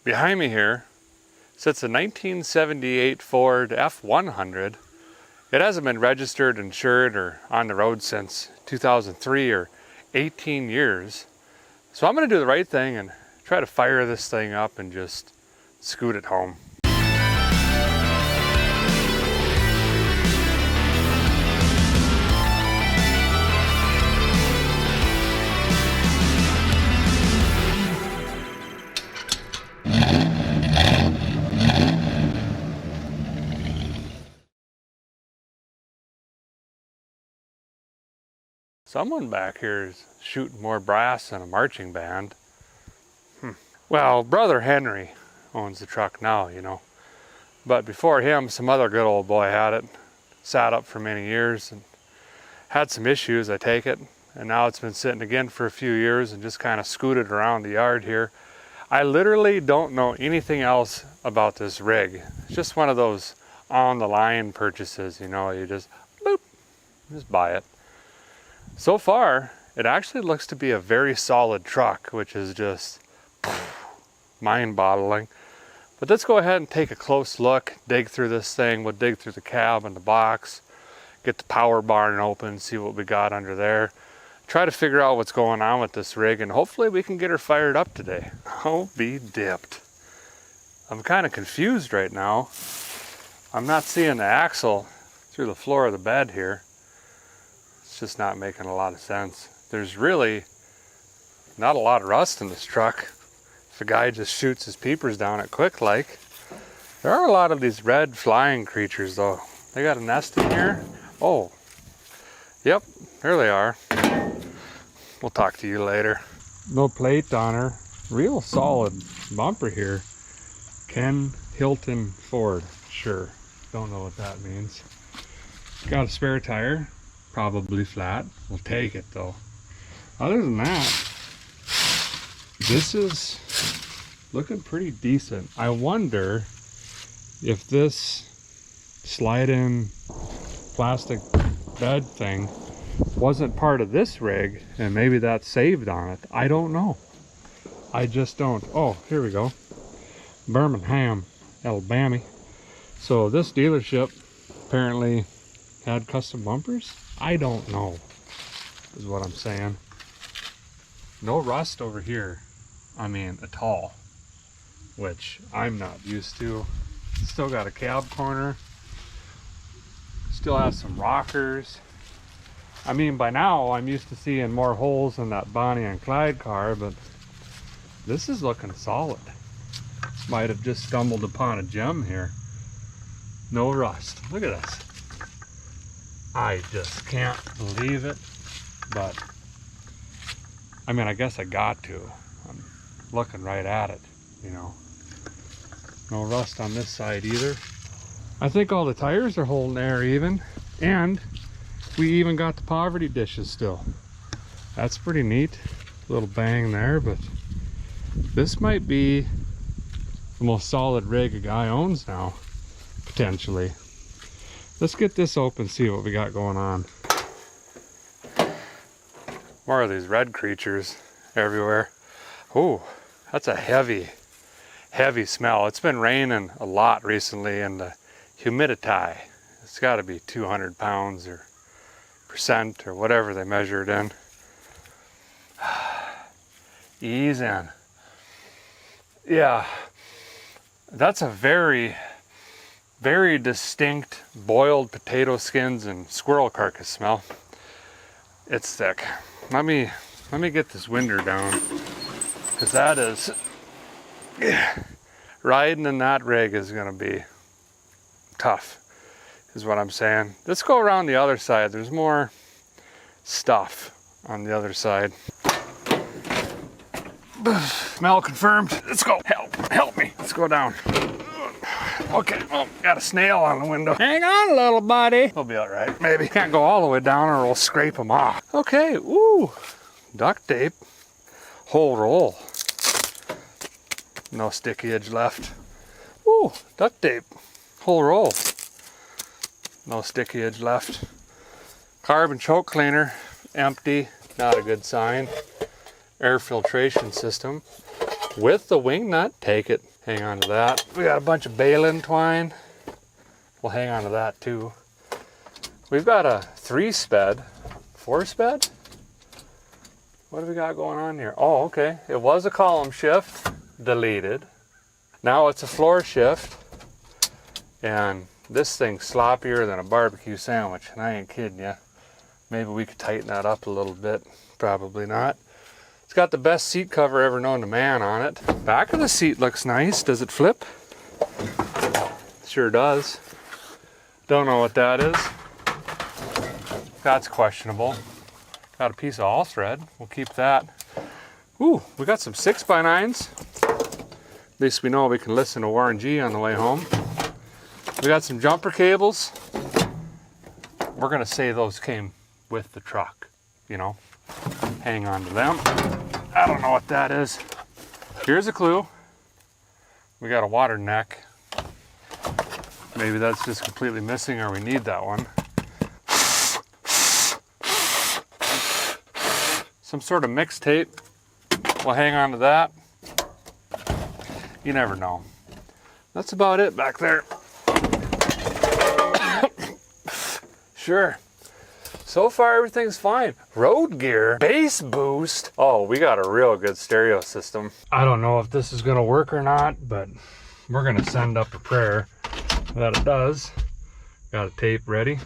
Behind me here sits a 1978 Ford F100. It hasn't been registered, insured, or on the road since 2003 or 18 years. So I'm going to do the right thing and try to fire this thing up and just scoot it home. Someone back here is shooting more brass than a marching band. Well, brother Henry owns the truck now, you know. But before him, some other good old boy had it. Sat up for many years and had some issues, I take it. And now it's been sitting again for a few years and just kind of scooted around the yard here. I literally don't know anything else about this rig. It's just one of those on-the-line purchases, you know. You just, boop, just buy it. So far, it actually looks to be a very solid truck, which is just mind-boggling. But let's go ahead and take a close look, dig through this thing. We'll dig through the cab and the box, get the power barn open, see what we got under there. Try to figure out what's going on with this rig, and hopefully we can get her fired up today. I'll be dipped. I'm kind of confused right now. I'm not seeing the axle through the floor of the bed here. It's just not making a lot of sense. There's really not a lot of rust in this truck. If a guy just shoots his peepers down it quick like. There are a lot of these red flying creatures though. They got a nest in here. Oh, yep, there they are. We'll talk to you later. No plate on her. Real solid bumper here. Ken Hilton Ford. Sure, don't know what that means. Got a spare tire. Probably flat. We'll take it though. Other than that, this is looking pretty decent. I wonder if this slide-in plastic bed thing wasn't part of this rig and maybe that's saved on it. I don't know. I just don't. Oh, here we go. Birmingham, Alabama. So this dealership apparently had custom bumpers. I don't know, is what I'm saying. No rust over here, I mean, at all, which I'm not used to. Still got a cab corner. Still has some rockers. I mean, by now I'm used to seeing more holes in that Bonnie and Clyde car, but this is looking solid. Might have just stumbled upon a gem here. No rust. Look at this. I just can't believe it, but I mean, I guess I got to. I'm looking right at it, you know. No rust on this side either. I think all the tires are holding air even, and we even got the poverty dishes still. That's pretty neat. A little bang there, but this might be the most solid rig a guy owns now, potentially. Let's get this open, see what we got going on. More of these red creatures everywhere. Oh, that's a heavy smell. It's been raining a lot recently, and the humidity, it's got to be 200 pounds or percent or whatever they measure it in. Ease in. Yeah, that's a very distinct boiled potato skins and squirrel carcass smell. It's thick. Let me get this window down, because that is, riding in that rig is gonna be tough, is what I'm saying. Let's go around the other side. There's more stuff on the other side. Smell confirmed. Let's go. Help me. Let's go down. Okay, well, got a snail on the window. Hang on, little buddy. We'll be all right, maybe. Can't go all the way down or we'll scrape them off. Okay, ooh, duct tape, whole roll. No sticky edge left. Ooh, duct tape, whole roll. No sticky edge left. Carbon choke cleaner, empty, not a good sign. Air filtration system with the wing nut, take it. Hang on to that. We got a bunch of baling twine. We'll hang on to that too. We've got a 3-sped, 4-sped? What do we got going on here? Oh, okay. It was a column shift, deleted. Now it's a floor shift. And this thing's sloppier than a barbecue sandwich, and I ain't kidding you. Maybe we could tighten that up a little bit. Probably not. It's got the best seat cover ever known to man on it. Back of the seat looks nice. Does it flip? Sure does. Don't know what that is. That's questionable. Got a piece of all thread. We'll keep that. Ooh, we got some 6x9s. At least we know we can listen to Warren G on the way home. We got some jumper cables. We're gonna say those came with the truck, you know. Hang on to them. I don't know what that is. Here's a clue. We got a water neck. Maybe that's just completely missing, or we need that one. Some sort of mixtape. We'll hang on to that. You never know. That's about it back there. Sure. So far, everything's fine. Road gear, bass boost. Oh, we got a real good stereo system. I don't know if this is gonna work or not, but we're gonna send up a prayer that it does. Got a tape ready.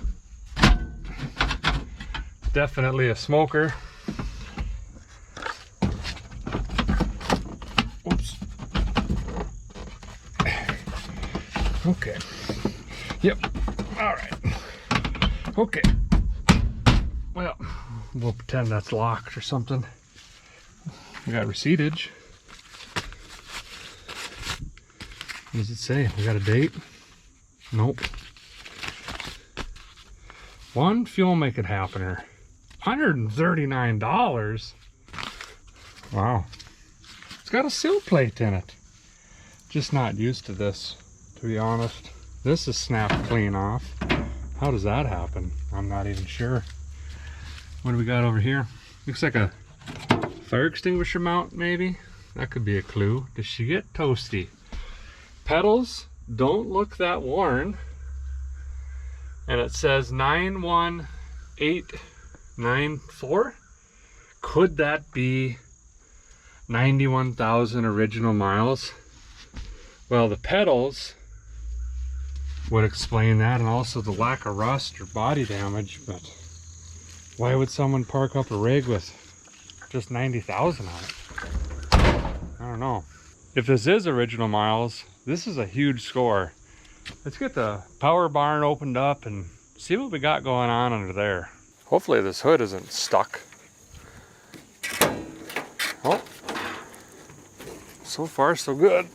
Definitely a smoker. Oops. Okay. Yep. All right. Okay. Well, we'll pretend that's locked or something. We got receiptage. What does it say? We got a date? Nope. One fuel make it happener. $139. Wow. It's got a sill plate in it. Just not used to this, to be honest. This is snapped clean off. How does that happen? I'm not even sure. What do we got over here? Looks like a fire extinguisher mount, maybe? That could be a clue. Does she get toasty? Pedals don't look that worn. And it says 91894. Could that be 91,000 original miles? Well, the pedals would explain that, and also the lack of rust or body damage, but why would someone park up a rig with just 90,000 on it? I don't know. If this is original miles, this is a huge score. Let's get the power barn opened up and see what we got going on under there. Hopefully this hood isn't stuck. Oh, so far so good.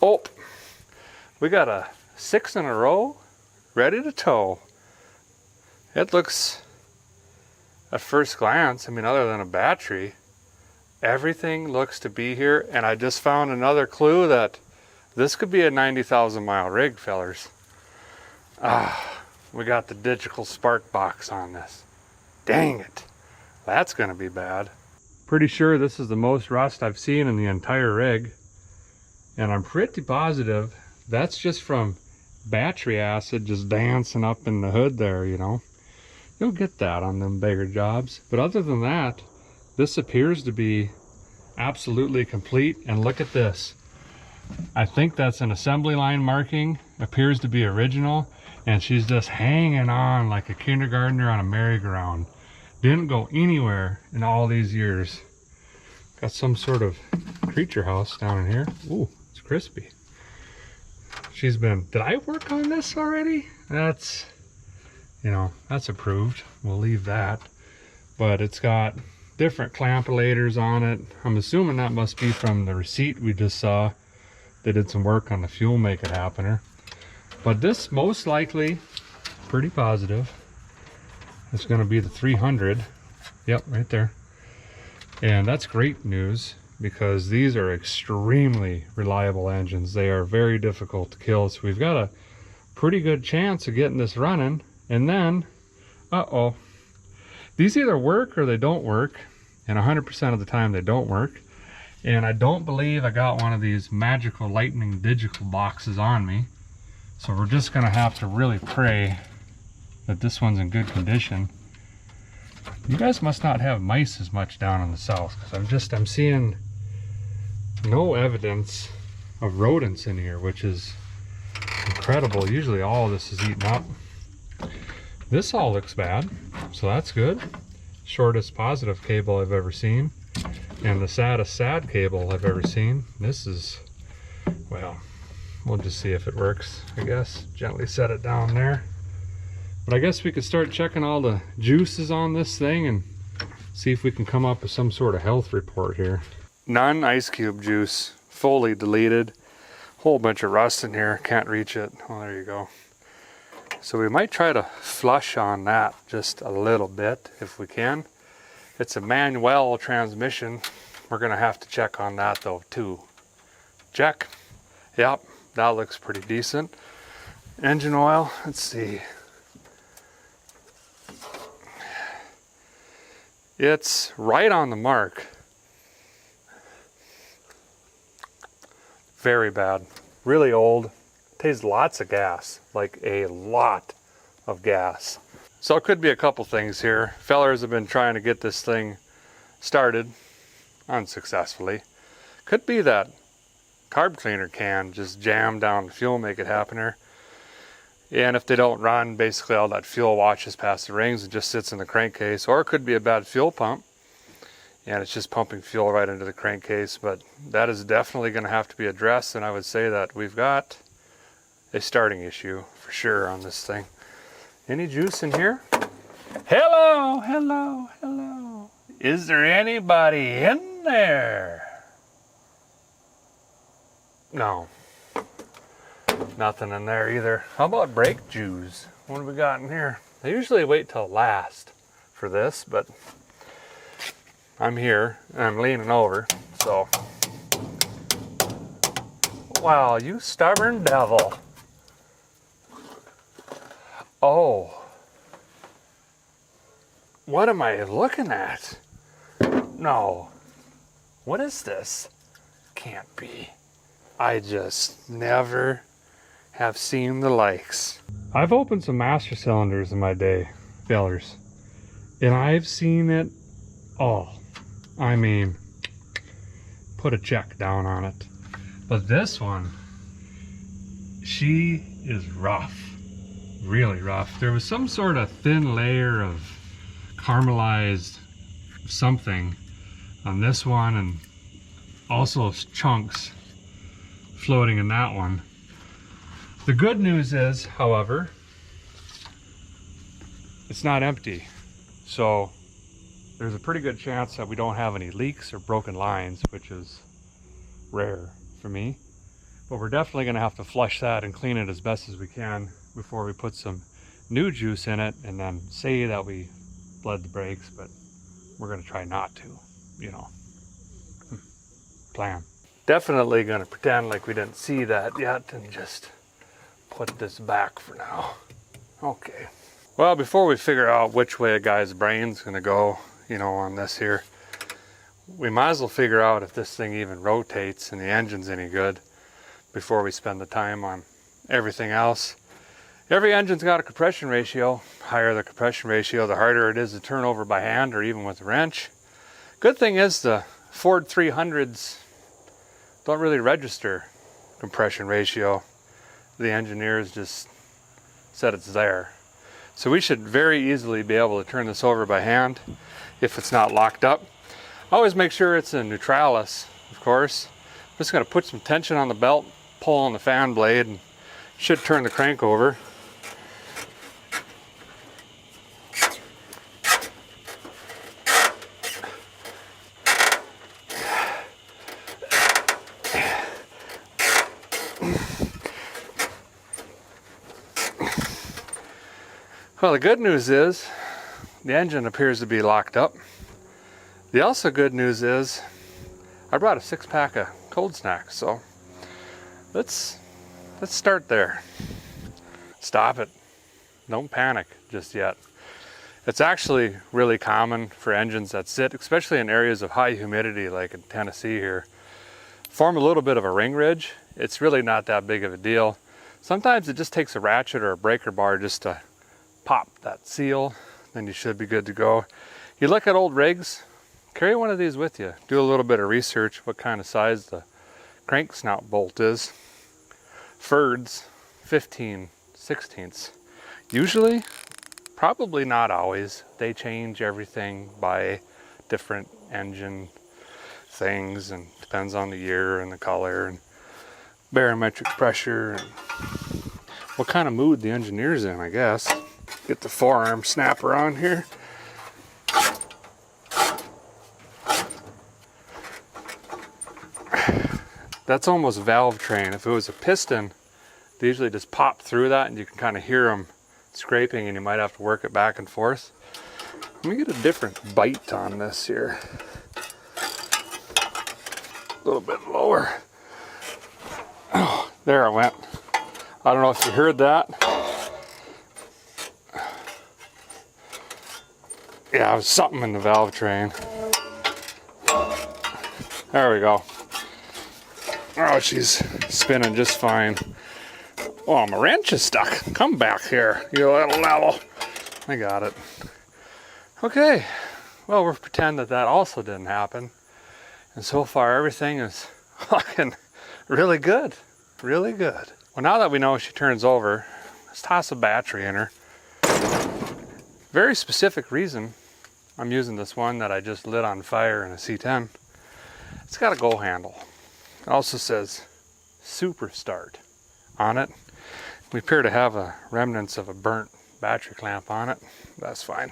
Oh, we got a 6 in a row ready to tow. It looks, at first glance, I mean, other than a battery, everything looks to be here. And I just found another clue that this could be a 90,000 mile rig, fellers. We got the digital spark box on this. Dang it. That's gonna be bad. Pretty sure this is the most rust I've seen in the entire rig. And I'm pretty positive that's just from battery acid just dancing up in the hood there, you know. You'll get that on them bigger jobs. But other than that, this appears to be absolutely complete. And look at this. I think that's an assembly line marking. Appears to be original. And she's just hanging on like a kindergartner on a merry-go-round. Didn't go anywhere in all these years. Got some sort of creature house down in here. Ooh, it's crispy. She's been, did I work on this already? That's, you know, that's approved. We'll leave that. But it's got different clampulators on it. I'm assuming that must be from the receipt we just saw. They did some work on the fuel make it happener. But this most likely, pretty positive, it's going to be the 300. Yep, right there. And that's great news, because these are extremely reliable engines. They are very difficult to kill. So we've got a pretty good chance of getting this running. And then, uh-oh, these either work or they don't work. And 100% of the time they don't work. And I don't believe I got one of these magical lightning digital boxes on me. So we're just gonna have to really pray that this one's in good condition. You guys must not have mice as much down in the south, because I'm seeing no evidence of rodents in here, which is incredible. Usually all of this is eaten up. This all looks bad, so that's good. Shortest positive cable I've ever seen, and the saddest sad cable I've ever seen. This is, well, we'll just see if it works, I guess. Gently set it down there. But I guess we could start checking all the juices on this thing and see if we can come up with some sort of health report here. None ice cube juice, fully deleted. Whole bunch of rust in here, can't reach it. Oh, there you go. So we might try to flush on that just a little bit if we can. It's a manual transmission. We're gonna have to check on that though too. Check. Yep, that looks pretty decent. Engine oil, let's see. It's right on the mark. Very bad, really old. Tastes lots of gas, like a lot of gas. So it could be a couple things here. Fellers have been trying to get this thing started unsuccessfully. Could be that carb cleaner can just jam down the fuel, make it happen here. And if they don't run, basically all that fuel washes past the rings and just sits in the crankcase. Or it could be a bad fuel pump, and it's just pumping fuel right into the crankcase. But that is definitely going to have to be addressed, and I would say that we've got a starting issue for sure on this thing. Any juice in here? Hello, hello, hello. Is there anybody in there? No. Nothing in there either. How about brake juice? What have we got in here? I usually wait till last for this, but I'm here and I'm leaning over, so. Wow, you stubborn devil. Oh. What am I looking at? No. What is this? Can't be. I just never have seen the likes. I've opened some master cylinders in my day, fellers, and I've seen it all. I mean, put a check down on it. But this one, she is rough, really rough. There was some sort of thin layer of caramelized something on this one, and also chunks floating in that one. The good news is, however, it's not empty. So there's a pretty good chance that we don't have any leaks or broken lines, which is rare for me. But we're definitely gonna have to flush that and clean it as best as we can before we put some new juice in it and then say that we bled the brakes, but we're gonna try not to, you know. Plan. Definitely gonna pretend like we didn't see that yet and just put this back for now. Okay. Well, before we figure out which way a guy's brain's gonna go, you know, on this here, we might as well figure out if this thing even rotates and the engine's any good before we spend the time on everything else. Every engine's got a compression ratio. Higher the compression ratio, the harder it is to turn over by hand or even with a wrench. Good thing is the Ford 300s don't really register compression ratio. The engineers just said it's there. So we should very easily be able to turn this over by hand if it's not locked up. Always make sure it's in neutralis, of course. I'm just gonna put some tension on the belt, pull on the fan blade, and should turn the crank over. Well, the good news is the engine appears to be locked up. The also good news is I brought a 6-pack of cold snacks, so let's start there. Stop it. Don't panic just yet. It's actually really common for engines that sit, especially in areas of high humidity like in Tennessee here, form a little bit of a ring ridge. It's really not that big of a deal. Sometimes it just takes a ratchet or a breaker bar just to pop that seal, then you should be good to go. You look at old rigs, carry one of these with you. Do a little bit of research what kind of size the crank snout bolt is. Furds, 15/16. Usually, probably not always. They change everything by different engine things, and depends on the year and the color and barometric pressure and what kind of mood the engineer's in, I guess. Get the forearm snapper on here. That's almost valve train. If it was a piston, they usually just pop through that and you can kind of hear them scraping, and you might have to work it back and forth. Let me get a different bite on this here. A little bit lower. Oh, there I went. I don't know if you heard that. Yeah, it was something in the valve train. There we go. Oh, she's spinning just fine. Oh, my wrench is stuck. Come back here, you little devil. I got it. Okay, well, we'll pretend that that also didn't happen. And so far, everything is fucking really good. Really good. Well, now that we know she turns over, let's toss a battery in her. Very specific reason I'm using this one that I just lit on fire in a C10. It's got a go handle. It also says Super Start on it. We appear to have a remnants of a burnt battery clamp on it. That's fine.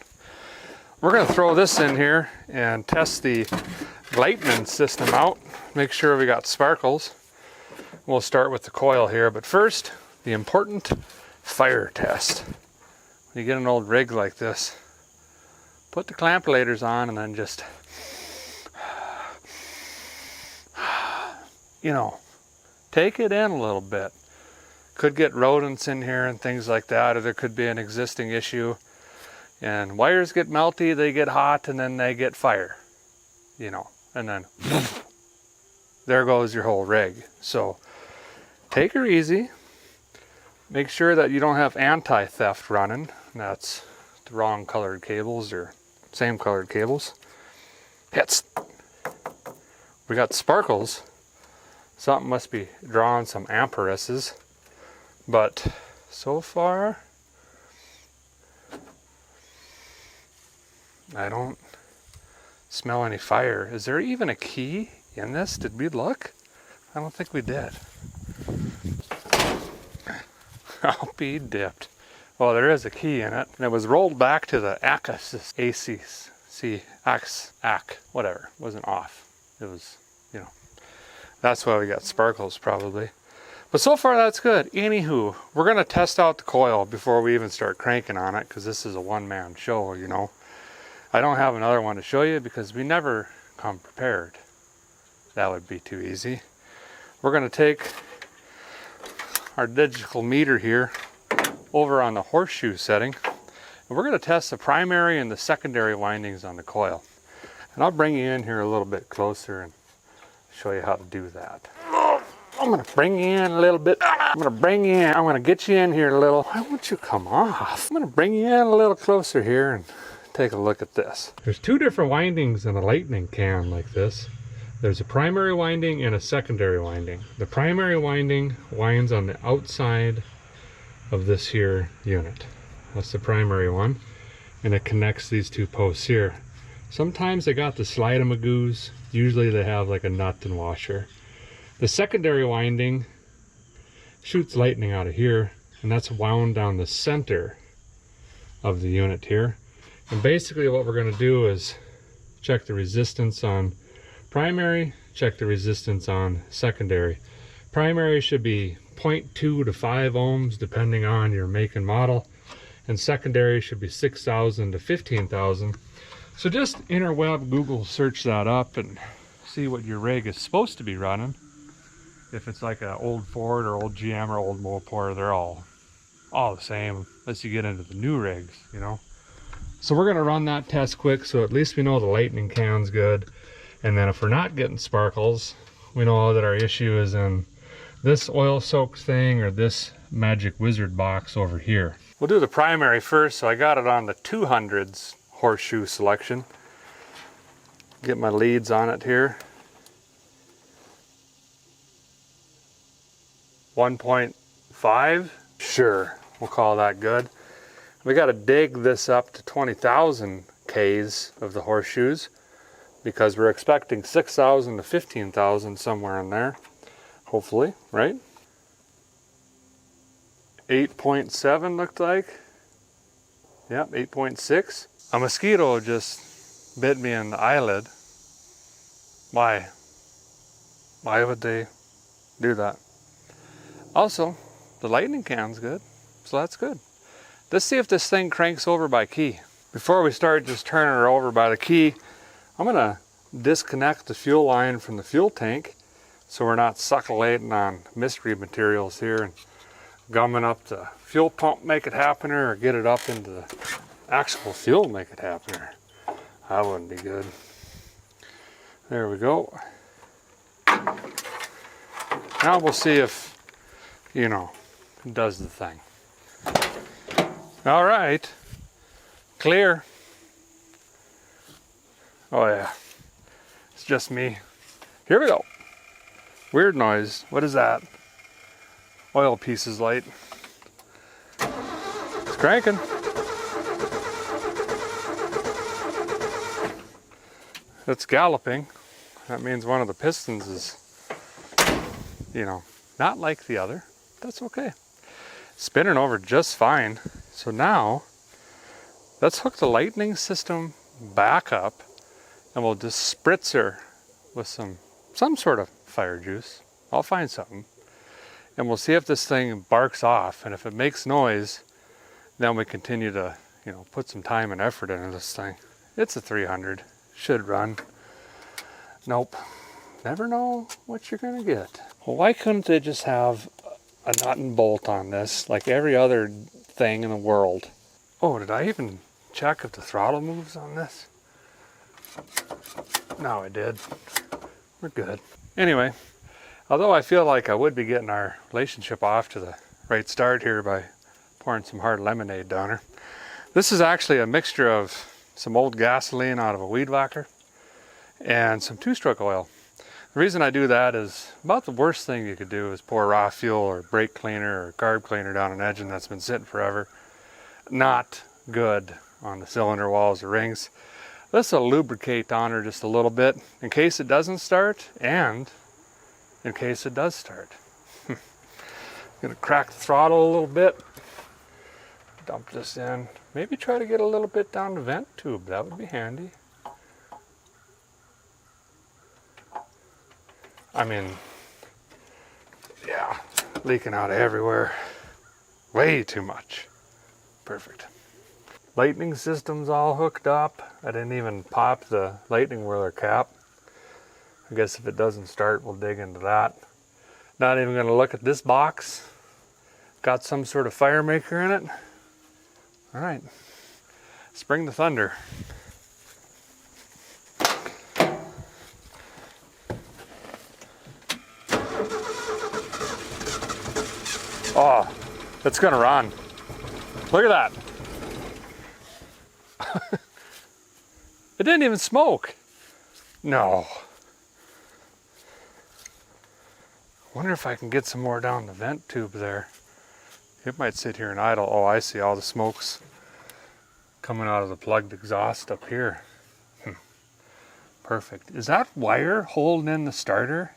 We're going to throw this in here and test the lightning system out. Make sure we got sparkles. We'll start with the coil here, but first, the important fire test. When you get an old rig like this, put the clampulators on and then just, you know, take it in a little bit. Could get rodents in here and things like that, or there could be an existing issue. And wires get melty, they get hot, and then they get fire, you know, and then there goes your whole rig. So take her easy. Make sure that you don't have anti-theft running. That's the wrong colored cables or same colored cables. Hits. We got sparkles. Something must be drawing some amperesses. But so far, I don't smell any fire. Is there even a key in this? Did we look? I don't think we did. I'll be dipped. Well, there is a key in it, and it was rolled back to the AC, whatever. It wasn't off. It was, you know, that's why we got sparkles probably. But so far that's good. Anywho, we're going to test out the coil before we even start cranking on it, because this is a one-man show, you know. I don't have another one to show you because we never come prepared. That would be too easy. We're going to take our digital meter here over on the horseshoe setting, and we're going to test the primary and the secondary windings on the coil. And I'll bring you in here a little bit closer and show you how to do that. I'm going to bring you in a little bit. I'm going to get you in here a little. Why won't you come off? I'm going to bring you in a little closer here and take a look at this. There's two different windings in a lightning can like this. There's a primary winding and a secondary winding. The primary winding winds on the outside of this here unit. That's the primary one. And it connects these two posts here. Sometimes they got the slide-a-magoos. Usually they have like a nut and washer. The secondary winding shoots lightning out of here, and that's wound down the center of the unit here. And basically what we're going to do is check the resistance on primary, check the resistance on secondary. Primary should be 0.2 to 5 ohms depending on your make and model, and secondary should be 6,000 to 15,000. So just interweb Google search that up and see what your rig is supposed to be running. If it's like an old Ford or old GM or old Mopar, they're all the same, unless you get into the new rigs, you know. So we're gonna run that test quick so at least we know the lightning can's good. And then if we're not getting sparkles, we know that our issue is in this oil soaked thing or this Magic Wizard box over here. We'll do the primary first, so I got it on the 200s horseshoe selection. Get my leads on it here. 1.5, sure, we'll call that good. We got to dig this up to 20,000 Ks of the horseshoes because we're expecting 6,000 to 15,000 somewhere in there, hopefully, right? 8.7 looked like. Yep, 8.6. A mosquito just bit me in the eyelid. Why? Why would they do that? Also, the lightning can's good, so that's good. Let's see if this thing cranks over by key. Before we start just turning her over by the key, I'm gonna disconnect the fuel line from the fuel tank so we're not succillating on mystery materials here and gumming up the fuel pump, make it happen, or get it up into the actual fuel, make it happen. That wouldn't be good. There we go. Now we'll see if, you know, it does the thing. All right, clear. Oh yeah, it's just me. Here we go. Weird noise, what is that? Oil pieces light. It's cranking. It's galloping. That means one of the pistons is, you know, not like the other. That's okay. Spinning over just fine. So now, let's hook the lightning system back up and we'll just spritz her with some sort of fire juice. I'll find something. And we'll see if this thing barks off, and if it makes noise, then we continue to, you know, put some time and effort into this thing. It's a 300, should run. Nope, never know what you're gonna get. Well, why couldn't they just have a nut and bolt on this, like every other thing in the world? Oh, did I even check if the throttle moves on this? No, I did. We're good. Anyway, although I feel like I would be getting our relationship off to the right start here by pouring some hard lemonade down her. This is actually a mixture of some old gasoline out of a weed whacker and some two-stroke oil. The reason I do that is about the worst thing you could do is pour raw fuel or brake cleaner or carb cleaner down an engine that's been sitting forever. Not good on the cylinder walls or rings. This will lubricate on her just a little bit in case it doesn't start and in case it does start. Gonna crack the throttle a little bit. Dump this in. Maybe try to get a little bit down the vent tube. That would be handy. I mean, yeah, leaking out everywhere. Way too much. Perfect. Lightning system's all hooked up. I didn't even pop the lightning whirler cap. I guess if it doesn't start, we'll dig into that. Not even gonna look at this box. Got some sort of fire maker in it. All right, spring the thunder. Oh, it's gonna run. Look at that. It didn't even smoke. No. Wonder if I can get some more down the vent tube there. It might sit here and idle. Oh, I see all the smokes coming out of the plugged exhaust up here. Perfect. Is that wire holding in the starter?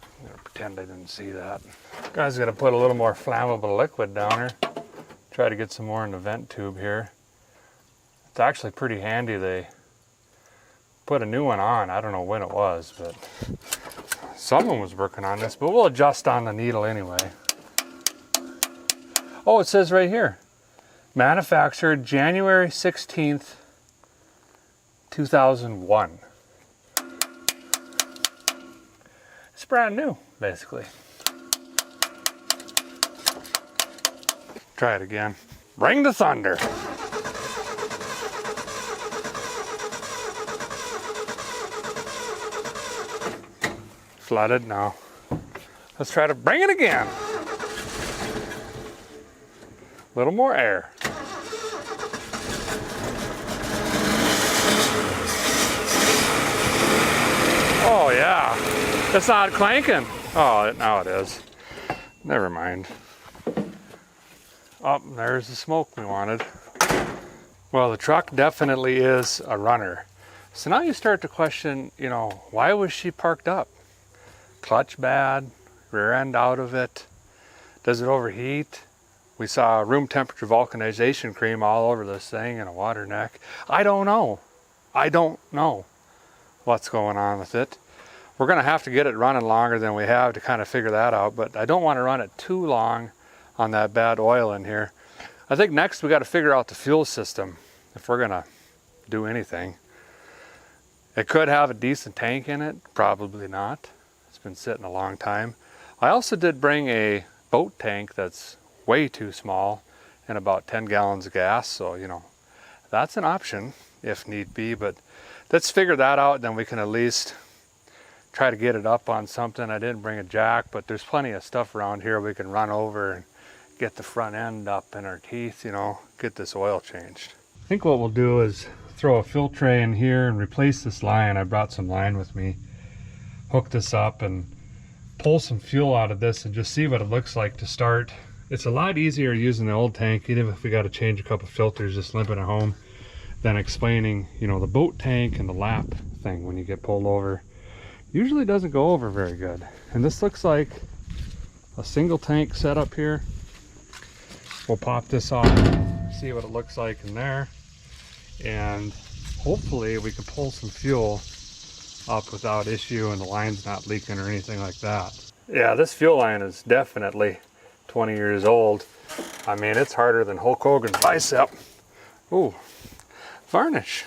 I'm gonna pretend I didn't see that. Guys, gotta put a little more flammable liquid down here. Try to get some more in the vent tube here. It's actually pretty handy. They put a new one on. I don't know when it was, but someone was working on this, but we'll adjust on the needle anyway. Oh, it says right here, manufactured January 16th, 2001. It's brand new, basically. Try it again. Bring the thunder. flooded now. Let's try to bring it again. A little more air. Oh yeah, it's not clanking. Oh, now it is. Never mind. Oh, there's the smoke we wanted. Well, the truck definitely is a runner. So now you start to question, you know, why was she parked up? Clutch bad, rear end out of it. Does it overheat? We saw room temperature vulcanization cream all over this thing and a water neck. I don't know. I don't know what's going on with it. We're gonna have to get it running longer than we have to kind of figure that out, but I don't want to run it too long on that bad oil in here. I think next we got to figure out the fuel system if we're gonna do anything. It could have a decent tank in it, probably not. It's been sitting a long time. I also did bring a boat tank that's way too small and about 10 gallons of gas, so you know, that's an option if need be, but let's figure that out, then we can at least try to get it up on something. I didn't bring a jack, but there's plenty of stuff around here we can run over and get the front end up in our teeth, you know, get this oil changed. I think what we'll do is throw a fill tray in here and replace this line. I brought some line with me. Hook this up and pull some fuel out of this and just see what it looks like to start. It's a lot easier using the old tank, even if we got to change a couple filters, just limping it home, than explaining, you know, the boat tank and the lap thing when you get pulled over. Usually doesn't go over very good. And this looks like a single tank setup here. We'll pop this off, see what it looks like in there, and hopefully we can pull some fuel up without issue and the line's not leaking or anything like that. Yeah, this fuel line is definitely 20 years old. I mean, it's harder than Hulk Hogan's bicep. Ooh, varnish.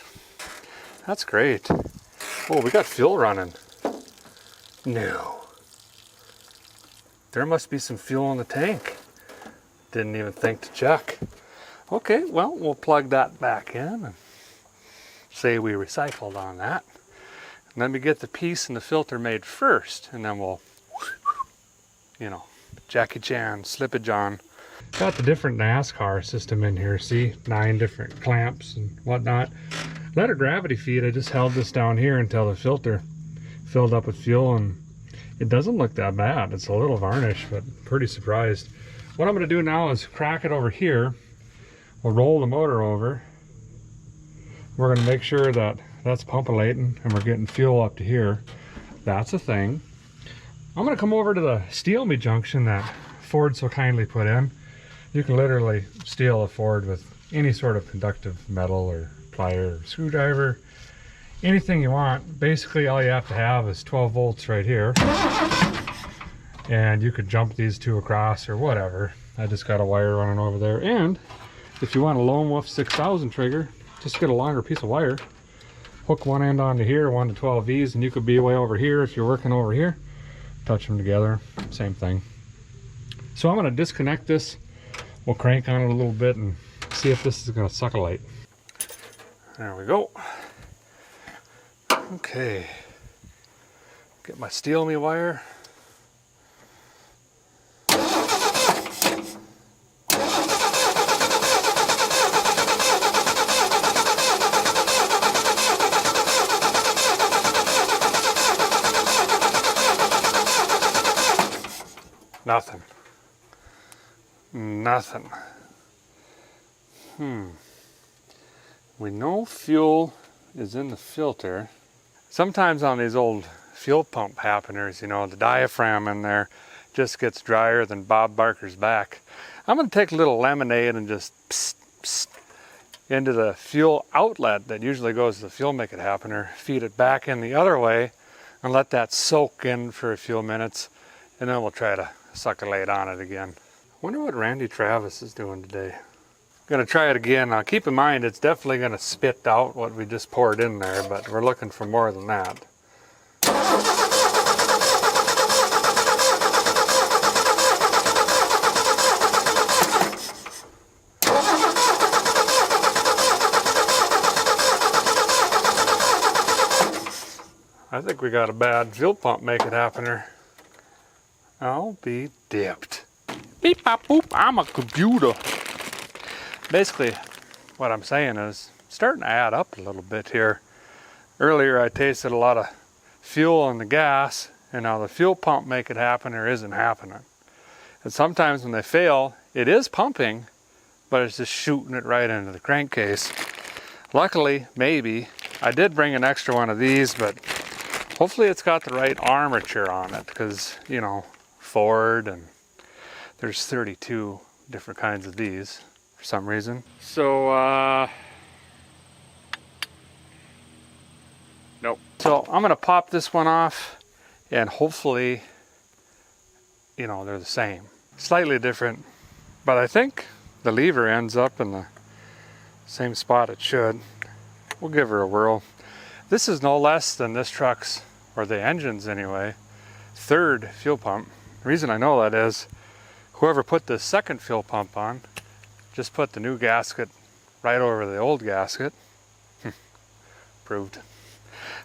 That's great. Oh, we got fuel running. No. There must be some fuel in the tank. Didn't even think to check. Okay, well, we'll plug that back in and say we recycled on that. And let me get the piece and the filter made first, and then we'll, you know, Jackie Chan, slippage on. Got the different NASCAR system in here, see? 9 different clamps and whatnot. Let her gravity feed. I just held this down here until the filter filled up with fuel, and it doesn't look that bad. It's a little varnish, but pretty surprised. What I'm going to do now is crack it over here. We'll roll the motor over. We're going to make sure that that's pumpulating and we're getting fuel up to here. That's a thing. I'm going to come over to the steel me junction that Ford so kindly put in. You can literally steel a Ford with any sort of conductive metal or plier or screwdriver, anything you want. Basically all you have to have is 12 volts right here, and you could jump these two across or whatever. I just got a wire running over there, and if you want a Lone Wolf 6000 trigger, just get a longer piece of wire, hook one end onto here, one to 12Vs, and you could be way over here if you're working over here. Touch them together, same thing. So I'm going to disconnect this. We'll crank on it a little bit and see if this is going to suck a light. There we go. Okay. Get my steel me wire. Nothing. Nothing. We know fuel is in the filter. Sometimes on these old fuel pump happeners, you know, the diaphragm in there just gets drier than Bob Barker's back. I'm going to take a little lemonade and just psst, psst, into the fuel outlet that usually goes to the fuel make it happener, feed it back in the other way, and let that soak in for a few minutes, and then we'll try to succulate on it again. Wonder what Randy Travis is doing today. Gonna try it again. Now keep in mind it's definitely gonna spit out what we just poured in there, but we're looking for more than that. I think think we got a bad fuel pump make it happener. I'll be dipped. Beep, bop, boop, I'm a computer. Basically, what I'm saying is, starting to add up a little bit here. Earlier I tasted a lot of fuel in the gas, and now the fuel pump make it happen or isn't happening. And sometimes when they fail, it is pumping, but it's just shooting it right into the crankcase. Luckily, maybe, I did bring an extra one of these, but hopefully it's got the right armature on it, because, you know, Ford, and there's 32 different kinds of these for some reason. So, nope. So I'm gonna pop this one off, and hopefully, you know, they're the same. Slightly different, but I think the lever ends up in the same spot it should. We'll give her a whirl. This is no less than this truck's, or the engine's anyway, third fuel pump. The reason I know that is whoever put the second fuel pump on just put the new gasket right over the old gasket. Proved.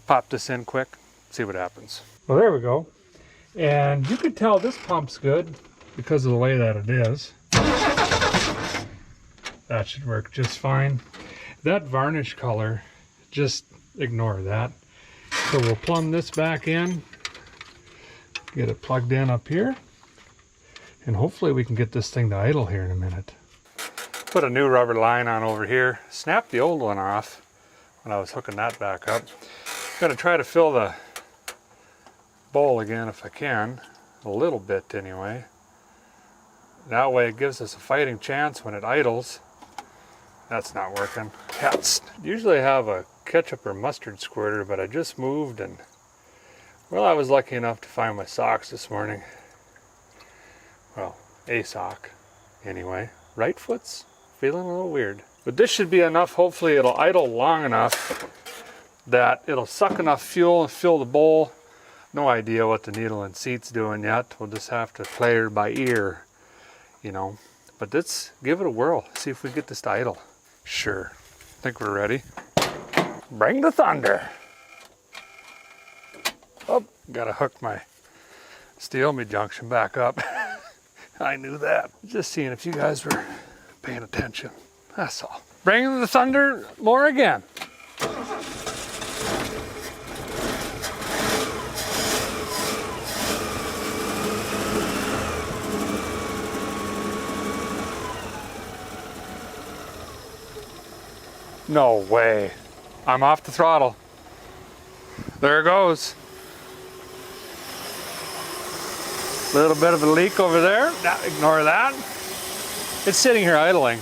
Pop this in quick, see what happens. Well, there we go. And you can tell this pump's good because of the way that it is. That should work just fine. That varnish color, just ignore that. So we'll plumb this back in, get it plugged in up here, and hopefully we can get this thing to idle here in a minute. Put a new rubber line on over here, snapped the old one off when I was hooking that back up. I'm gonna try to fill the bowl again if I can, a little bit anyway. That way it gives us a fighting chance when it idles. That's not working. Usually I have a ketchup or mustard squirter, but I just moved, and well, I was lucky enough to find my socks this morning. Well, a sock anyway. Right foot's feeling a little weird. But this should be enough. Hopefully it'll idle long enough that it'll suck enough fuel and fill the bowl. No idea what the needle and seat's doing yet. We'll just have to play her by ear, you know. But let's give it a whirl, see if we get this to idle. Sure, think we're ready. Bring the thunder. Oh, gotta hook my steel junction back up. I knew that. Just seeing if you guys were paying attention. That's all. Bring the thunder more again. No way. I'm off the throttle. There it goes. Little bit of a leak over there. Ignore that. It's sitting here idling.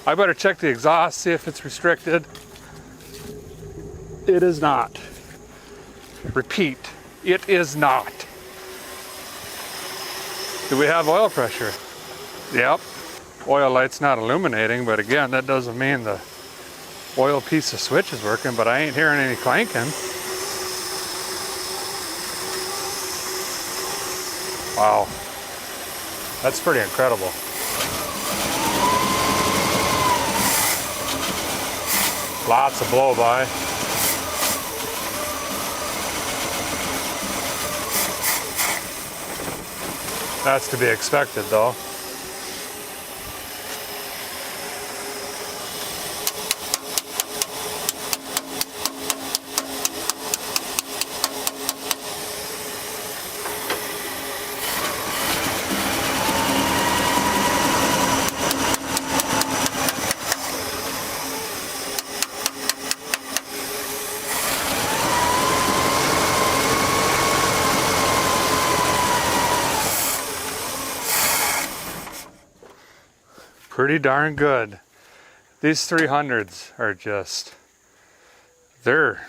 I better check the exhaust, see if it's restricted. It is not. Repeat, it is not. Do we have oil pressure? Yep. Oil light's not illuminating, but again, that doesn't mean the oil piece of switch is working, but I ain't hearing any clanking. Wow, that's pretty incredible. Lots of blow by. That's to be expected though. Pretty darn good. These 300s are just, they're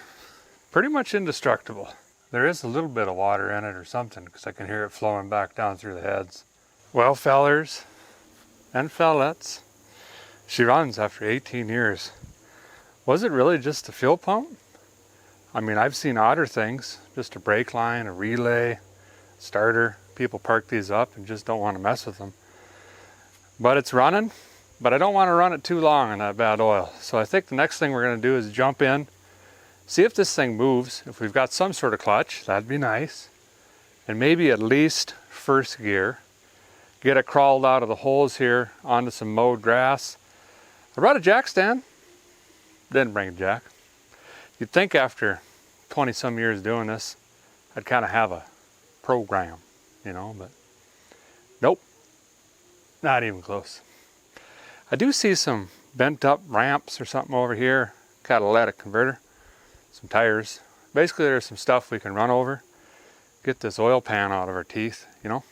pretty much indestructible. There is a little bit of water in it or something, because I can hear it flowing back down through the heads. Well, fellers and fellettes, she runs after 18 years. Was it really just a fuel pump? I mean, I've seen odder things, just a brake line, a relay, starter. People park these up and just don't want to mess with them. But it's running, but I don't want to run it too long on that bad oil. So I think the next thing we're going to do is jump in See if this thing moves. If we've got some sort of clutch, that'd be nice. And maybe at least first gear. Get it crawled out of the holes here onto some mowed grass. I brought a jack stand. Didn't bring a jack. You'd think after 20 some years doing this, I'd kind of have a program, you know, but nope, not even close. I do see some bent up ramps or something over here. Catalytic converter, some tires. Basically there's some stuff we can run over. Get this oil pan out of our teeth, you know.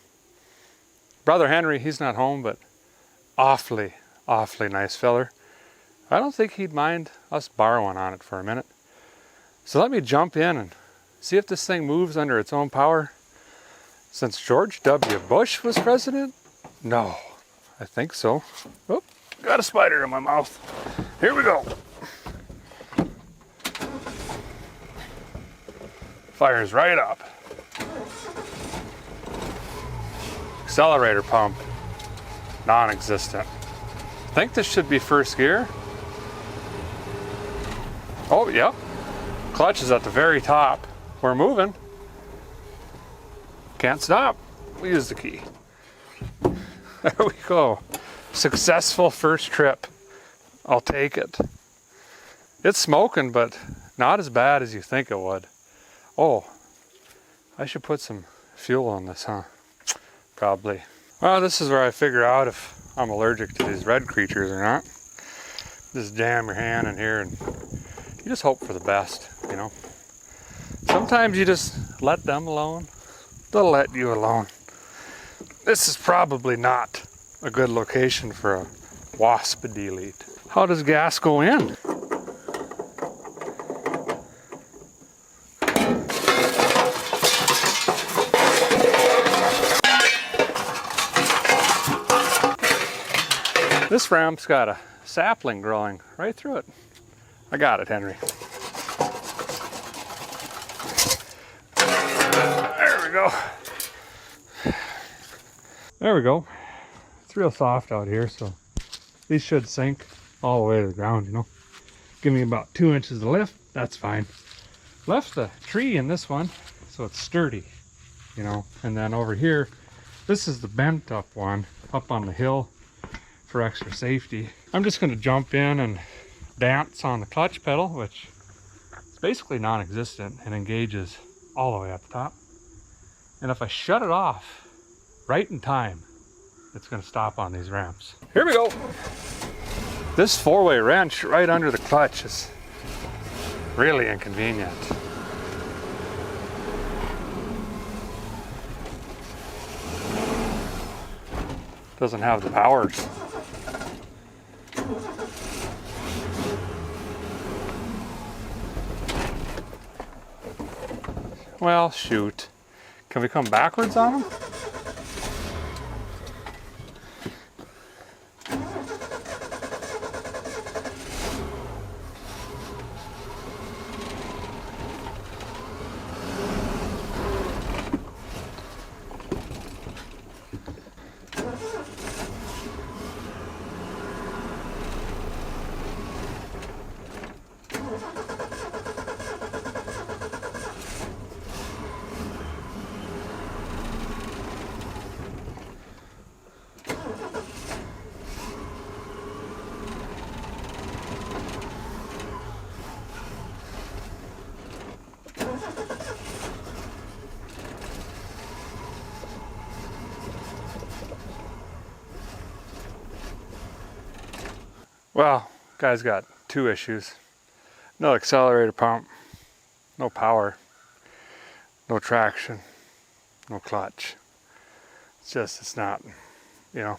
Brother Henry, he's not home, but awfully nice feller. I don't think he'd mind us borrowing on it for a minute. So let me jump in and see if this thing moves under its own power. Since George W. Bush was president? No, I think so. Oh, got a spider in my mouth. Here we go. Fires right up. Accelerator pump, non-existent. I think this should be first gear. Oh, yep. Clutch is at the very top. We're moving. Can't stop. We use the key. There we go. Successful first trip. I'll take it. It's smoking, but not as bad as you think it would. Oh, I should put some fuel on this, huh? Probably. Well, this is where I figure out if I'm allergic to these red creatures or not. Just jam your hand in here and you just hope for the best, you know. Sometimes you just let them alone. They'll let you alone. This is probably not a good location for a wasp delete. How does gas go in? This ramp's got a sapling growing right through it. I got it, Henry. There we go. There we go. It's real soft out here, so these should sink all the way to the ground, you know. Give me about 2 inches of lift, that's fine. Left the tree in this one, so it's sturdy, you know. And then over here, this is the bent up one, up on the hill for extra safety. I'm just gonna jump in and dance on the clutch pedal, which is basically non-existent and engages all the way at the top. And if I shut it off right in time, it's gonna stop on these ramps. Here we go. This four-way wrench right under the clutch is really inconvenient. Doesn't have the powers. Well, shoot. Can we come backwards on them? Well, guy's got two issues. No accelerator pump, no power, no traction, no clutch. It's not, you know.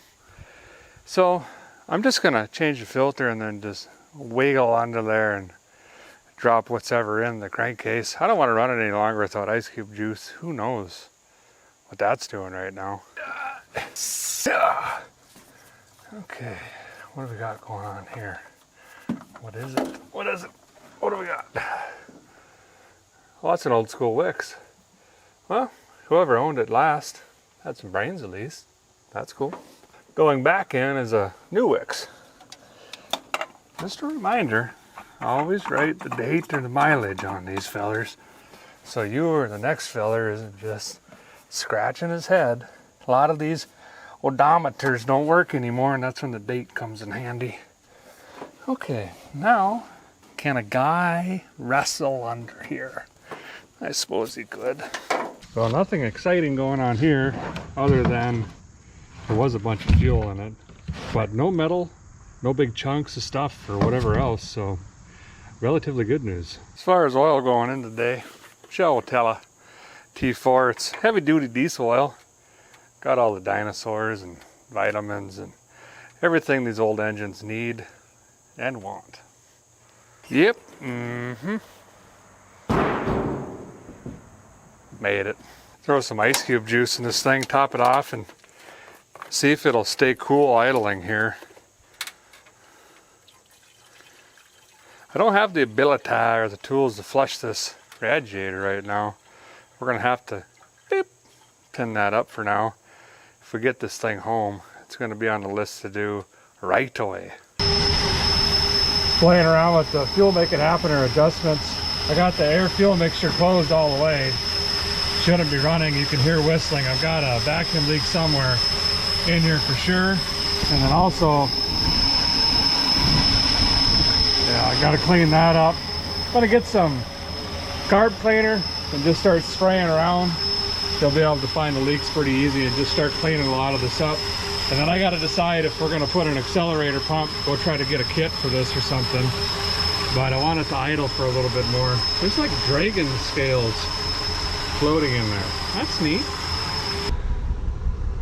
So I'm just gonna change the filter and then just wiggle under there and drop what's ever in the crankcase. I don't want to run it any longer without ice cube juice. Who knows what that's doing right now. Okay. What do we got going on here? What is it? What is it? What do we got? Well, that's an old school Wix. Well, whoever owned it last had some brains at least. That's cool. Going back in is a new Wix. Just a reminder, Always write the date or the mileage on these fellers, so you or the next feller isn't just scratching his head. A lot of these odometers don't work anymore, and that's when the date comes in handy. Okay, now, can a guy wrestle under here? I suppose he could. Well, nothing exciting going on here other than there was a bunch of fuel in it, but no metal, no big chunks of stuff or whatever else, so relatively good news. As far as oil going in today, Shell will tell a T4, it's heavy duty diesel oil. Got all the dinosaurs and vitamins and everything these old engines need and want. Yep, made it. Throw some ice cube juice in this thing, top it off, and see if it'll stay cool idling here. I don't have the ability or the tools to flush this radiator right now. We're gonna have to pin that up for now. If we get this thing home, it's gonna be on the list to do right away. Playing around with the fuel make it happen or adjustments. I got the air fuel mixture closed all the way. Shouldn't be running, you can hear whistling. I've got a vacuum leak somewhere in here for sure. And then also, yeah, I gotta clean that up. I'm gonna get some carb cleaner and just start spraying around. You'll be able to find the leaks pretty easy and just start cleaning a lot of this up. And then I gotta decide if we're gonna put an accelerator pump, go try to get a kit for this or something. But I want it to idle for a little bit more. There's like dragon scales floating in there. That's neat.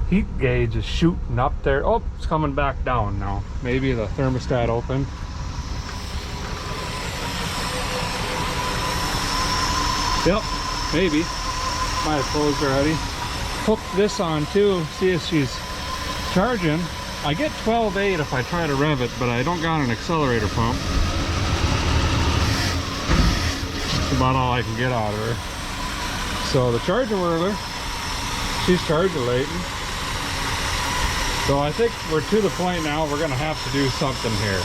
Heat gauge is shooting up there. Oh, it's coming back down now. Maybe the thermostat opened. Yep, maybe. Might have closed already. Hook this on too, see if she's charging. I get 12.8 if I try to rev it, but I don't got an accelerator pump. That's about all I can get out of her. So the charger whirler, she's charging latent. So I think we're to the point now we're gonna have to do something here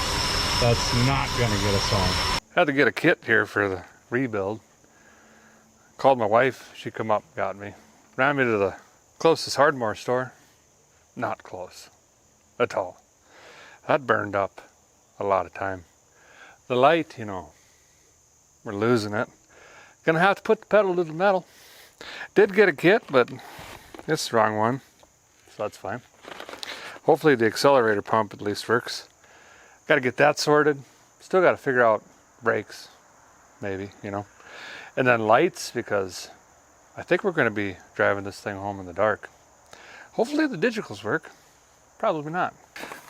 that's not gonna get us home. Had to get a kit here for the rebuild. Called my wife, she come up, got me. Ran me to the closest hardware store. Not close at all. That burned up a lot of time. The light, you know, we're losing it. Gonna have to put the pedal to the metal. Did get a kit, but it's the wrong one, so that's fine. Hopefully the accelerator pump at least works. Gotta get that sorted. Still gotta figure out brakes, maybe, you know. And then lights, because I think we're gonna be driving this thing home in the dark. Hopefully the digitals work. Probably not.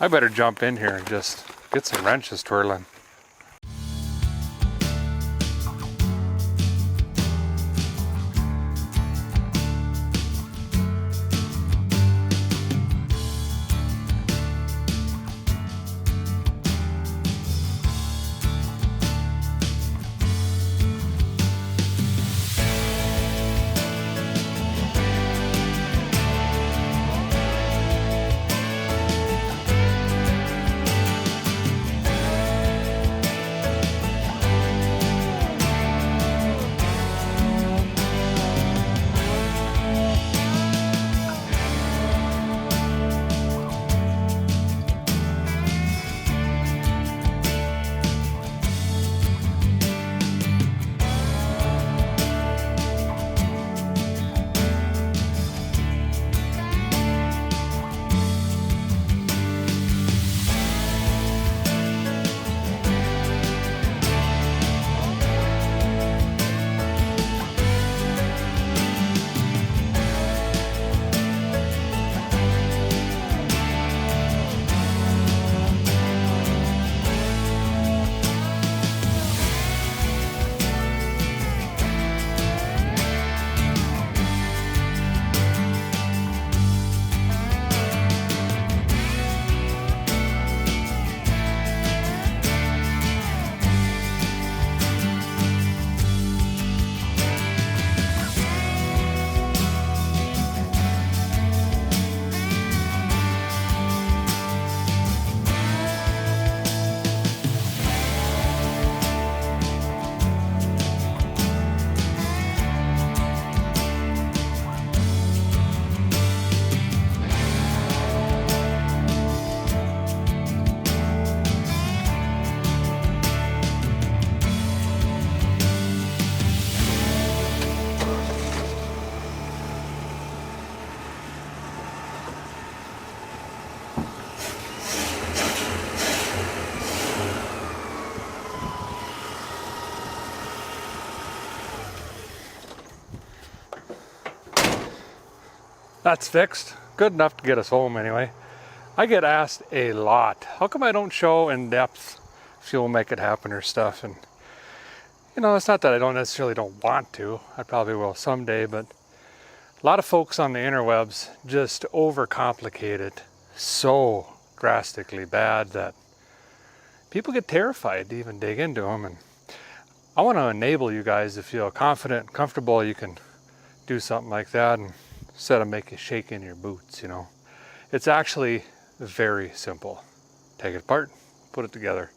I better jump in here and just get some wrenches twirling. That's fixed. Good enough to get us home anyway. I get asked a lot, how come I don't show in depth fuel make it happen or stuff? And you know, it's not that I don't necessarily don't want to. I probably will someday, but a lot of folks on the interwebs just overcomplicate it so drastically bad that people get terrified to even dig into them. And I want to enable you guys to feel confident and comfortable you can do something like that, and instead of make you shake in your boots, you know. It's actually very simple. Take it apart, put it together.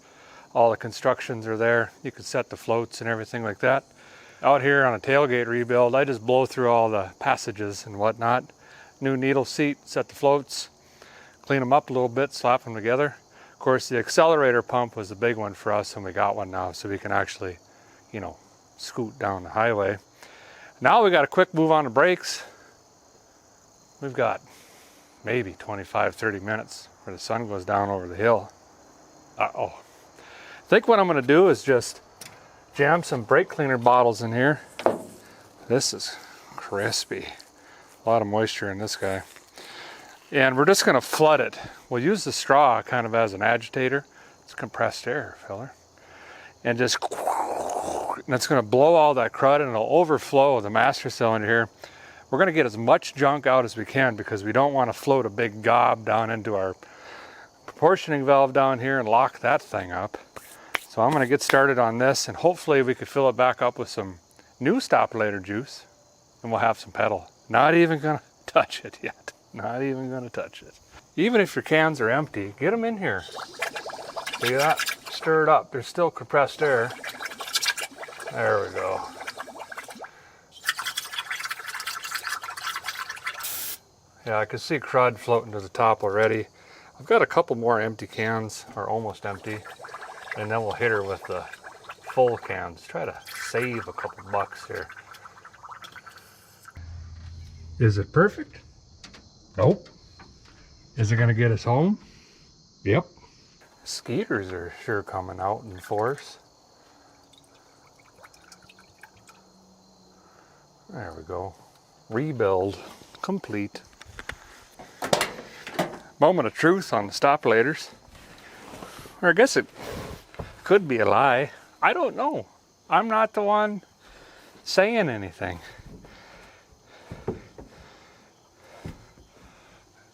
All the constructions are there. You can set the floats and everything like that. Out here on a tailgate rebuild, I just blow through all the passages and whatnot. New needle seat, set the floats, clean them up a little bit, slap them together. Of course, the accelerator pump was the big one for us, and we got one now, so we can actually, you know, scoot down the highway. Now we got a quick move on the brakes. We've got maybe 25, 30 minutes where the sun goes down over the hill. Uh-oh. I think what I'm gonna do is just jam some brake cleaner bottles in here. This is crispy. A lot of moisture in this guy. And we're just gonna flood it. We'll use the straw kind of as an agitator. It's compressed air, fella. And just, and that's gonna blow all that crud and it'll overflow the master cylinder here. We're gonna get as much junk out as we can because we don't wanna float a big gob down into our proportioning valve down here and lock that thing up. So I'm gonna get started on this, and hopefully we could fill it back up with some new stoplighter juice, and we'll have some pedal. Not even gonna touch it yet. Not even gonna touch it. Even if your cans are empty, get them in here. See that? Stir it up. There's still compressed air. There we go. Yeah, I can see crud floating to the top already. I've got a couple more empty cans, or almost empty, and then we'll hit her with the full cans. Try to save a couple bucks here. Is it perfect? Nope. Is it gonna get us home? Yep. Skeeters are sure coming out in force. There we go. Rebuild complete. Moment of truth on the stoplighters. Or I guess it could be a lie. I don't know. I'm not the one saying anything.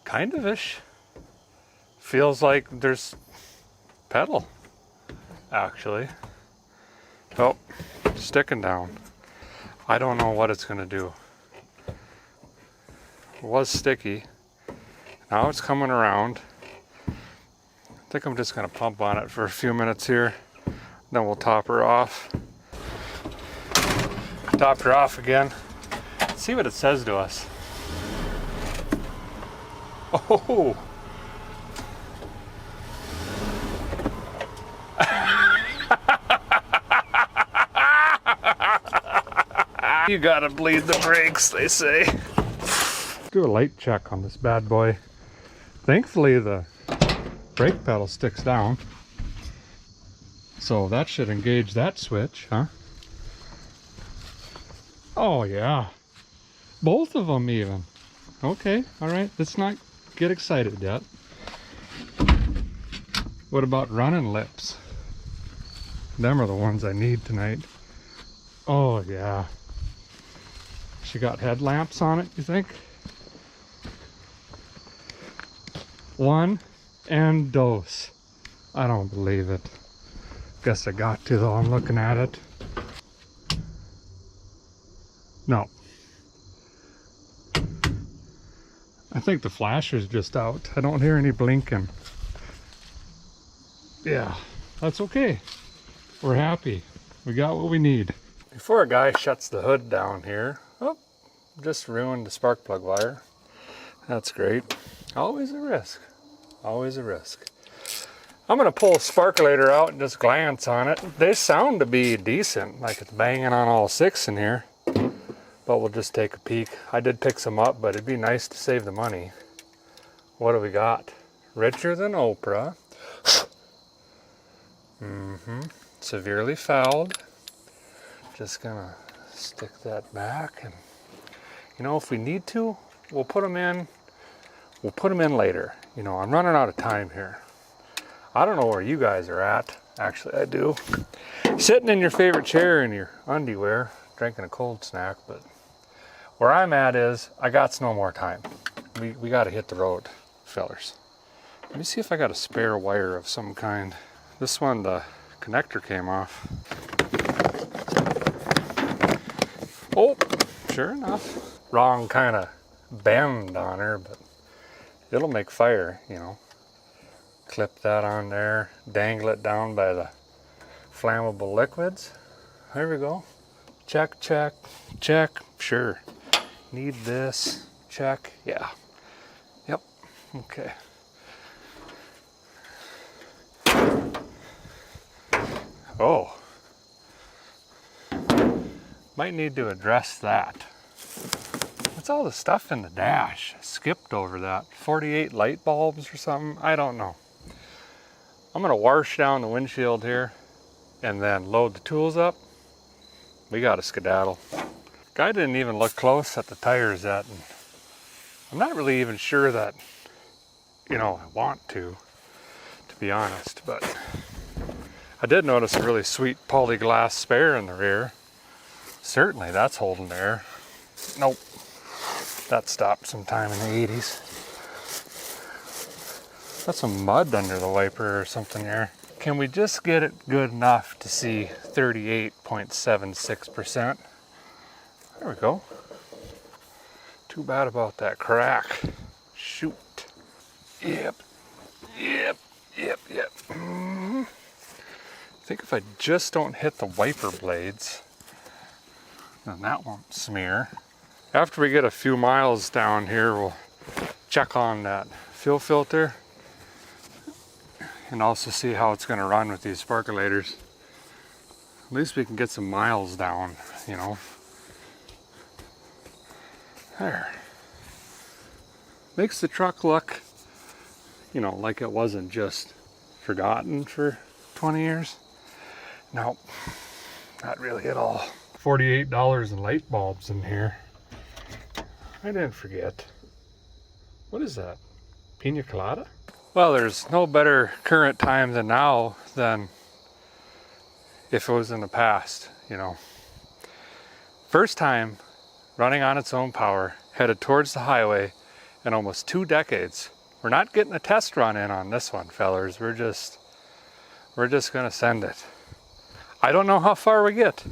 Kind of ish. Feels like there's pedal, actually. Oh, sticking down. I don't know what it's gonna do. It was sticky. Now it's coming around. I think I'm just gonna pump on it for a few minutes here. Then we'll top her off. Top her off again. See what it says to us. Oh! You gotta bleed the brakes, they say. Do a light check on this bad boy. Thankfully the brake pedal sticks down, so that should engage that switch, huh? Oh yeah, both of them even. Okay, all right, let's not get excited yet. What about running lips? Them are the ones I need tonight. Oh yeah. She got headlamps on it, you think? One and dose. I don't believe it. Guess I got to though, I'm looking at it. No. I think the flasher's just out. I don't hear any blinking. Yeah, that's okay. We're happy. We got what we need. Before a guy shuts the hood down here, oh, just ruined the spark plug wire. That's great. Always a risk. Always a risk. I'm gonna pull a sparkulator out and just glance on it. They sound to be decent, like it's banging on all six in here. But we'll just take a peek. I did pick some up, but it'd be nice to save the money. What do we got? Richer than Oprah. Severely fouled. Just gonna stick that back, and you know, if we need to, we'll put them in. We'll put them in later. You know, I'm running out of time here. I don't know where you guys are at. Actually, I do. Sitting in your favorite chair in your underwear, drinking a cold snack, but where I'm at is I got no more time. We got to hit the road, fellers. Let me see if I got a spare wire of some kind. This one, the connector came off. Oh, sure enough. Wrong kind of bend on her, but it'll make fire, you know. Clip that on there, dangle it down by the flammable liquids. There we go. Check, check, check. Sure. Need this. Check. Yeah. Yep. Okay. Oh. Might need to address that. What's all the stuff in the dash? I skipped over that. 48 light bulbs or something? I don't know. I'm gonna wash down the windshield here and then load the tools up. We got a skedaddle. Guy didn't even look close at the tires yet. And I'm not really even sure that, you know, I want to be honest, but I did notice a really sweet polyglass spare in the rear. Certainly that's holding air. Nope, that stopped sometime in the 80s. That's some mud under the wiper or something there. Can we just get it good enough to see 38.76%? There we go. Too bad about that crack. Shoot. Yep. Yep. Yep. Yep. I think if I just don't hit the wiper blades, then that won't smear. After we get a few miles down here, we'll check on that fuel filter and also see how it's going to run with these sparkulators. At least we can get some miles down, you know. There. Makes the truck look, you know, like it wasn't just forgotten for 20 years. No, not really at all. $48 in light bulbs in here. I didn't forget. What is that? Pina colada? Well, there's no better current time than now than if it was in the past, you know. First time running on its own power, headed towards the highway in almost 2 decades. We're not getting a test run in on this one, fellers. We're just gonna send it. I don't know how far we get.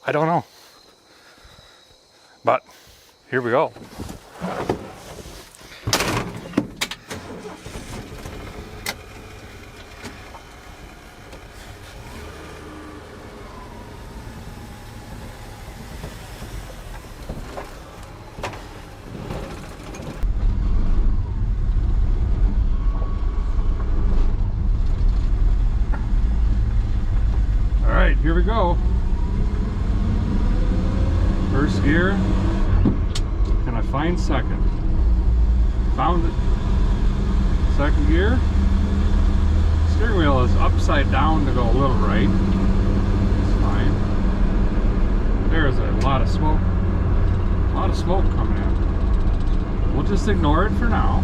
I don't know. But here we go. All right, here we go. First gear. Can I find second? Found it. Second gear. Steering wheel is upside down to go a little right. It's fine. There's a lot of smoke. A lot of smoke coming in. We'll just ignore it for now.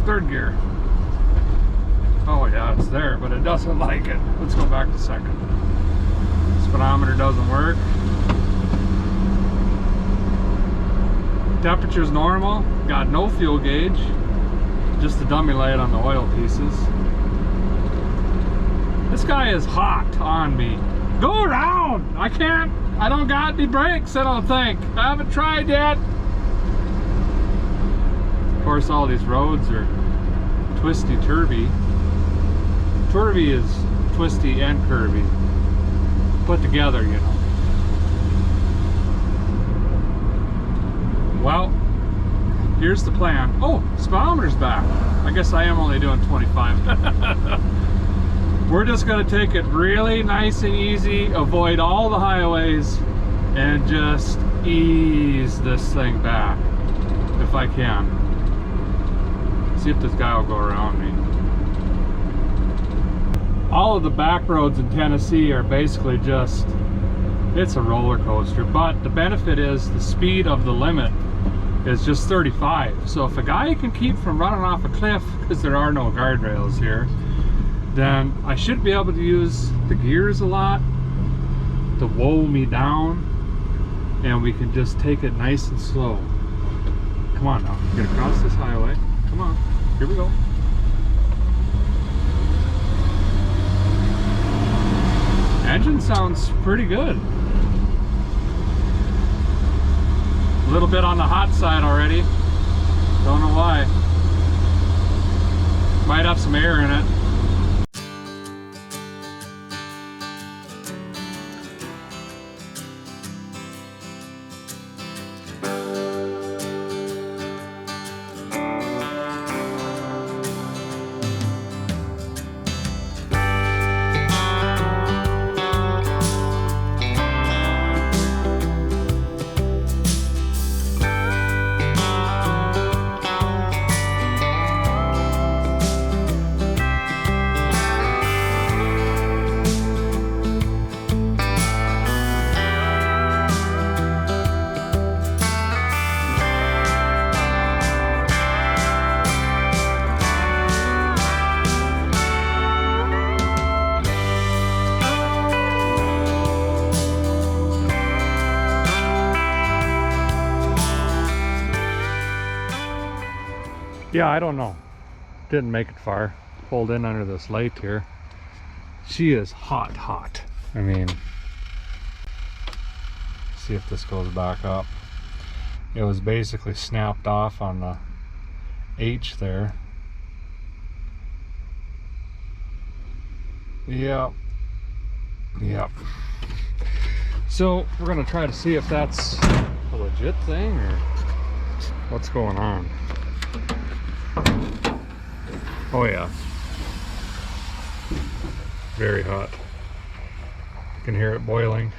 Third gear. Oh yeah, it's there, but it doesn't like it. Let's go back to second. Speedometer doesn't work. Temperature's normal. Got no fuel gauge. Just a dummy light on the oil pieces. This guy is hot on me. Go around! I can't. I don't got any brakes, I don't think. I haven't tried yet. Of course, all these roads are twisty-turvy. Turvy is twisty and curvy. Put together, you know. Well, here's the plan. Oh, speedometer's back. I guess I am only doing 25. We're just gonna take it really nice and easy, avoid all the highways, and just ease this thing back, if I can. See if this guy will go around me. All of the back roads in Tennessee are basically just It's a roller coaster, but the benefit is the speed of the limit is just 35. So if a guy can keep from running off a cliff, because there are no guardrails here, then I should be able to use the gears a lot to woe me down, and we can just take it nice and slow. Come on now, get across this highway. Come on, here we go. Engine sounds pretty good. A little bit on the hot side already. Don't know why. Might have some air in it. Yeah, I don't know. Didn't make it far. Pulled in under this light here. She is hot, hot. I mean, see if this goes back up. It was basically snapped off on the H there. Yep. Yep. So we're gonna try to see if that's a legit thing or what's going on. Oh yeah, very hot. You can hear it boiling.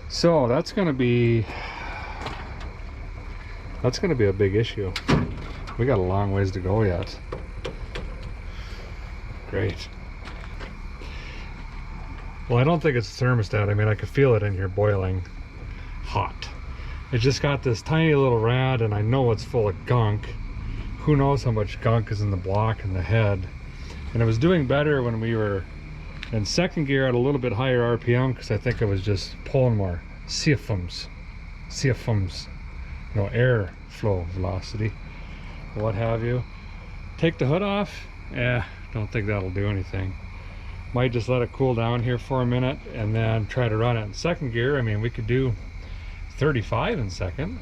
So that's gonna be a big issue. We got a long ways to go yet. Great. Well, I don't think it's the thermostat. I mean, I could feel it in here boiling hot. It just got this tiny little rad, and I know it's full of gunk. Who knows how much gunk is in the block and the head. And it was doing better when we were in second gear at a little bit higher RPM, because I think it was just pulling more CFMs, you know, air flow velocity, what have you. Take the hood off, don't think that'll do anything. Might just let it cool down here for a minute and then try to run it in second gear. I mean, we could do 35 in second.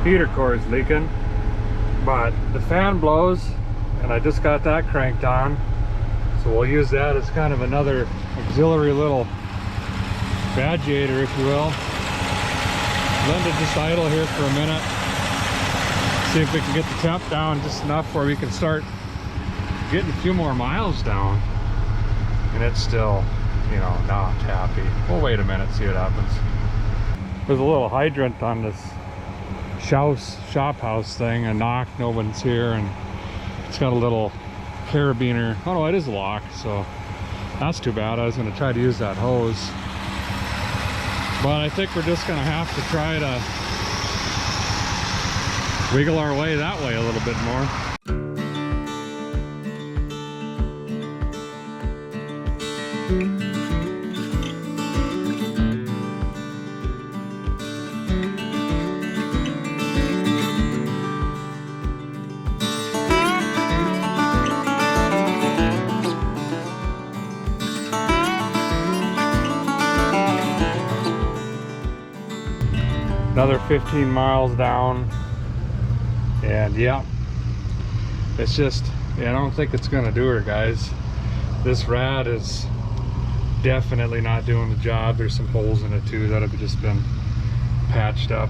Heater core is leaking, but the fan blows and I just got that cranked on, so we'll use that as kind of another auxiliary little radiator, if you will. Let it just idle here for a minute, see if we can get the temp down just enough where we can start getting a few more miles down. And it's still, you know, not happy. We'll wait a minute, see what happens. There's a little hydrant on this shop house thing. I knocked, no one's here, and it's got a little carabiner. Oh no, it is locked, so that's too bad. I was going to try to use that hose, but I think we're just going to have to try to wiggle our way that way a little bit more. Another 15 miles down, and yeah, it's just, I don't think it's gonna do her, guys. This rad is definitely not doing the job. There's some holes in it too that have just been patched up.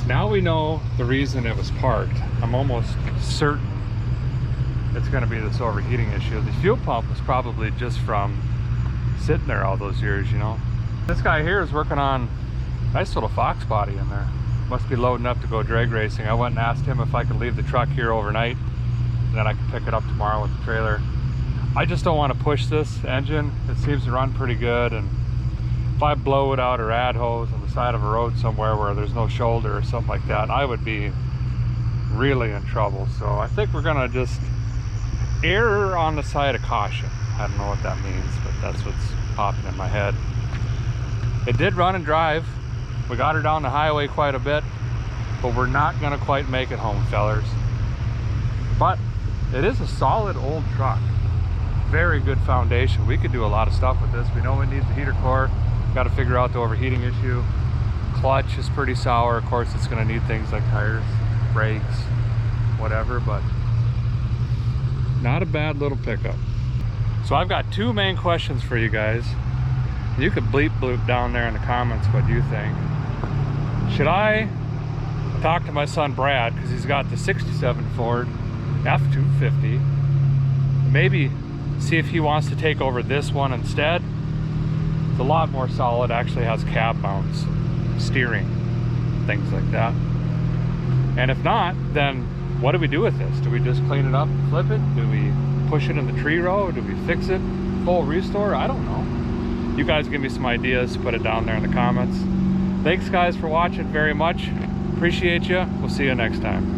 Now we know the reason it was parked. I'm almost certain it's gonna be this overheating issue. The fuel pump was probably just from sitting there all those years, you know. This guy here is working on nice little Fox body in there. Must be loading up to go drag racing. I went and asked him if I could leave the truck here overnight, and then I could pick it up tomorrow with the trailer. I just don't want to push this engine. It seems to run pretty good, and if I blow it out a rad hose on the side of a road somewhere where there's no shoulder or something like that, I would be really in trouble. So I think we're gonna just err on the side of caution. I don't know what that means, but that's what's popping in my head. It did run and drive. We got her down the highway quite a bit, but we're not gonna quite make it home, fellers. But it is a solid old truck. Very good foundation. We could do a lot of stuff with this. We know it needs a heater core. Got to figure out the overheating issue. Clutch is pretty sour. Of course, it's going to need things like tires, brakes, whatever, but not a bad little pickup. So I've got two main questions for you guys. You could bleep bloop down there in the comments what you think. Should I talk to my son Brad, because he's got the 67 Ford F250, maybe see if he wants to take over this one instead? It's a lot more solid, actually has cab mounts, steering, things like that. And if not, then what do we do with this? Do we just clean it up and flip it? Do we push it in the tree row? Do we fix it, full restore? I don't know. You guys give me some ideas, put it down there in the comments. Thanks guys for watching very much. Appreciate you. We'll see you next time.